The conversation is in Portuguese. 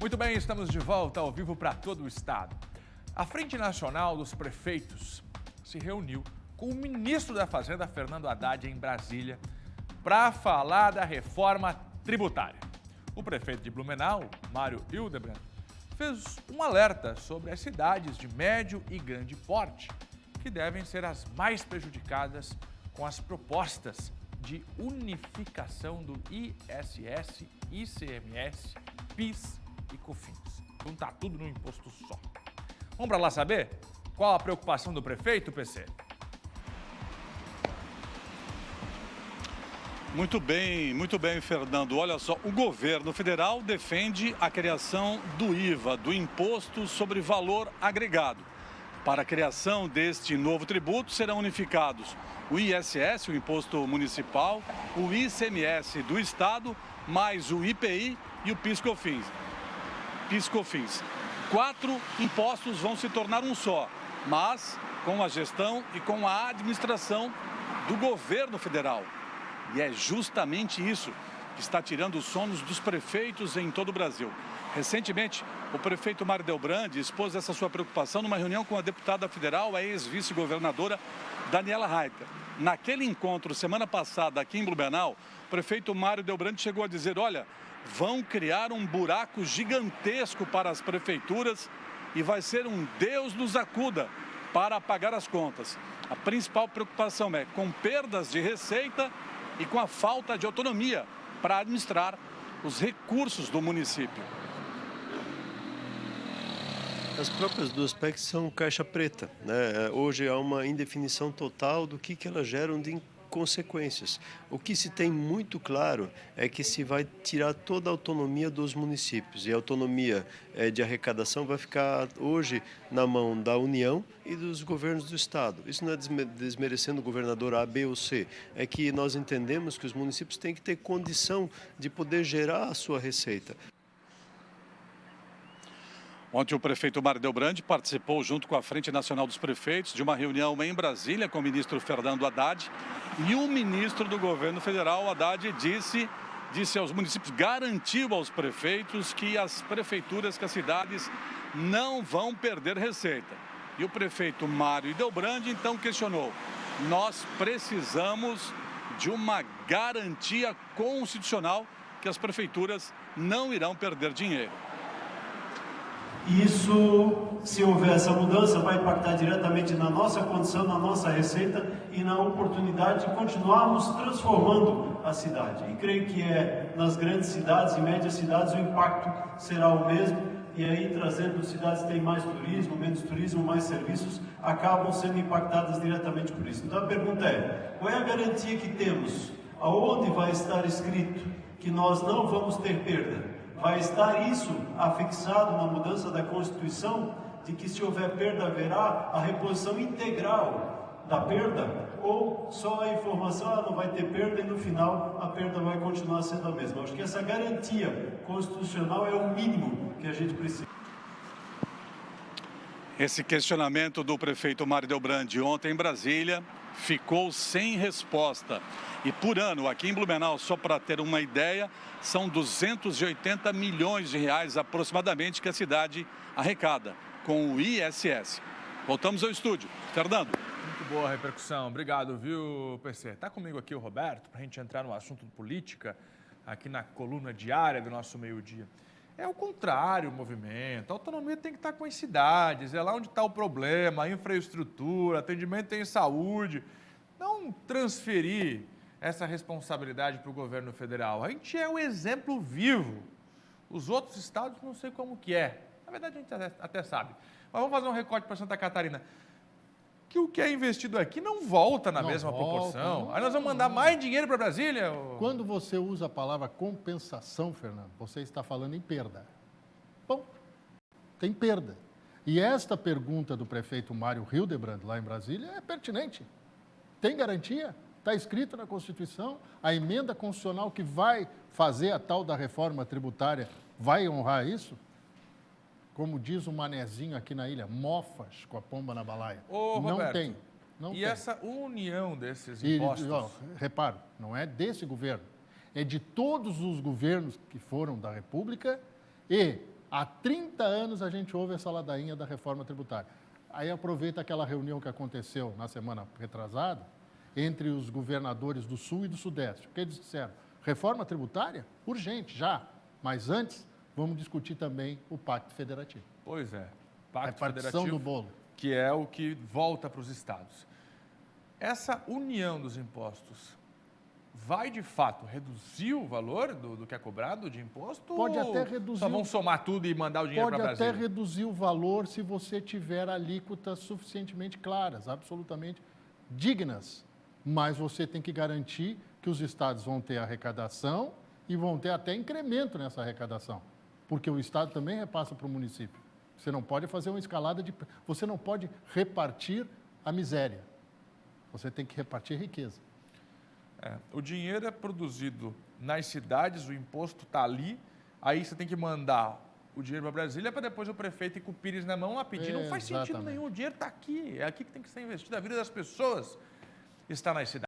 Muito bem, estamos de volta ao vivo para todo o estado. A Frente Nacional dos Prefeitos se reuniu com o ministro da Fazenda, Fernando Haddad, em Brasília, para falar da reforma tributária. O prefeito de Blumenau, Mário Hildebrand, fez um alerta sobre as cidades de médio e grande porte, que devem ser as mais prejudicadas com as propostas de unificação do ISS, ICMS, PIS e COFINS. Juntar tudo num imposto só. Vamos para lá saber qual a preocupação do prefeito, PC? Muito bem, Fernando. Olha só, o governo federal defende a criação do IVA, do Imposto sobre Valor Agregado. Para a criação deste novo tributo, serão unificados o ISS, o Imposto Municipal, o ICMS do Estado, mais o IPI e o PIS/COFINS. 4 impostos vão se tornar um só, mas com a gestão e com a administração do governo federal. E é justamente isso que está tirando os sonos dos prefeitos em todo o Brasil. Recentemente, o prefeito Mário Hildebrand expôs essa sua preocupação numa reunião com a deputada federal, a ex-vice-governadora Daniela Reiter. Naquele encontro, semana passada, aqui em Blumenau, o prefeito Mário Hildebrand chegou a dizer, olha, vão criar um buraco gigantesco para as prefeituras e vai ser um Deus nos acuda para pagar as contas. A principal preocupação é com perdas de receita e com a falta de autonomia para administrar os recursos do município. As próprias duas PECs são caixa preta, né? Hoje há uma indefinição total do que elas geram de consequências. O que se tem muito claro é que se vai tirar toda a autonomia dos municípios e a autonomia de arrecadação vai ficar hoje na mão da União e dos governos do Estado. Isso não é desmerecendo o governador A, B ou C, é que nós entendemos que os municípios têm que ter condição de poder gerar a sua receita. Ontem o prefeito Mário Hildebrand participou junto com a Frente Nacional dos Prefeitos de uma reunião em Brasília com o ministro Fernando Haddad e o ministro do governo federal, Haddad, disse aos municípios, garantiu aos prefeitos que as prefeituras, que as cidades não vão perder receita. E o prefeito Mário Hildebrand então questionou, nós precisamos de uma garantia constitucional que as prefeituras não irão perder dinheiro. Isso, se houver essa mudança, vai impactar diretamente na nossa condição, na nossa receita e na oportunidade de continuarmos transformando a cidade. E creio que nas grandes cidades e médias cidades o impacto será o mesmo. E aí, trazendo cidades que têm mais turismo, menos turismo, mais serviços, acabam sendo impactadas diretamente por isso. Então a pergunta é, qual é a garantia que temos? Aonde vai estar escrito que nós não vamos ter perda? Vai estar isso afixado na mudança da Constituição, de que se houver perda haverá a reposição integral da perda, ou só a informação, não vai ter perda e no final a perda vai continuar sendo a mesma. Acho que essa garantia constitucional é o mínimo que a gente precisa. Esse questionamento do prefeito Mário Hildebrand ontem em Brasília ficou sem resposta. E por ano, aqui em Blumenau, só para ter uma ideia, são 280 milhões de reais aproximadamente que a cidade arrecada com o ISS. Voltamos ao estúdio. Fernando. Muito boa a repercussão. Obrigado, viu, PC? Está comigo aqui o Roberto, para a gente entrar no assunto de política, aqui na coluna diária do nosso meio-dia. É o contrário o movimento. A autonomia tem que estar com as cidades, é lá onde está o problema, a infraestrutura, atendimento em saúde. Não transferir essa responsabilidade para o governo federal. A gente é o exemplo vivo. Os outros estados não sei como que é. Na verdade, a gente até sabe. Mas vamos fazer um recorte para Santa Catarina. Que o que é investido aqui não volta na mesma proporção. Aí nós vamos mandar mais dinheiro para Brasília? Quando você usa a palavra compensação, Fernando, você está falando em perda. Bom, tem perda. E esta pergunta do prefeito Mário Hildebrand, lá em Brasília, é pertinente. Tem garantia? Está escrito na Constituição, a emenda constitucional que vai fazer a tal da reforma tributária vai honrar isso? Como diz o manezinho aqui na ilha, mofas com a pomba na balaia. Ô, não Roberto, tem. Não e tem. essa união desses impostos? Reparo, não é desse governo, é de todos os governos que foram da República e Há 30 anos a gente ouve essa ladainha da reforma tributária. Aí aproveita aquela reunião que aconteceu na semana retrasada entre os governadores do Sul e do Sudeste. O que eles disseram? Reforma tributária? Urgente, já. Mas antes, vamos discutir também o Pacto Federativo. Pois é, A Pacto repartição Federativo, do bolo. que é o que volta para os estados. Essa união dos impostos vai, de fato, reduzir o valor do que é cobrado de imposto? Pode ou até reduzir só vão somar tudo e mandar o dinheiro para Pode Brasília? até reduzir o valor se você tiver alíquotas suficientemente claras, absolutamente dignas. Mas você tem que garantir que os estados vão ter arrecadação e vão ter até incremento nessa arrecadação. Porque o estado também repassa para o município. Você não pode fazer uma escalada de... Você não pode repartir a miséria. Você tem que repartir riqueza. O dinheiro é produzido nas cidades, o imposto está ali, aí você tem que mandar o dinheiro para Brasília para depois o prefeito ir com o pires na mão lá pedir. Não faz sentido Exatamente. nenhum, o dinheiro está aqui, é aqui que tem que ser investido, a vida das pessoas está nas cidades.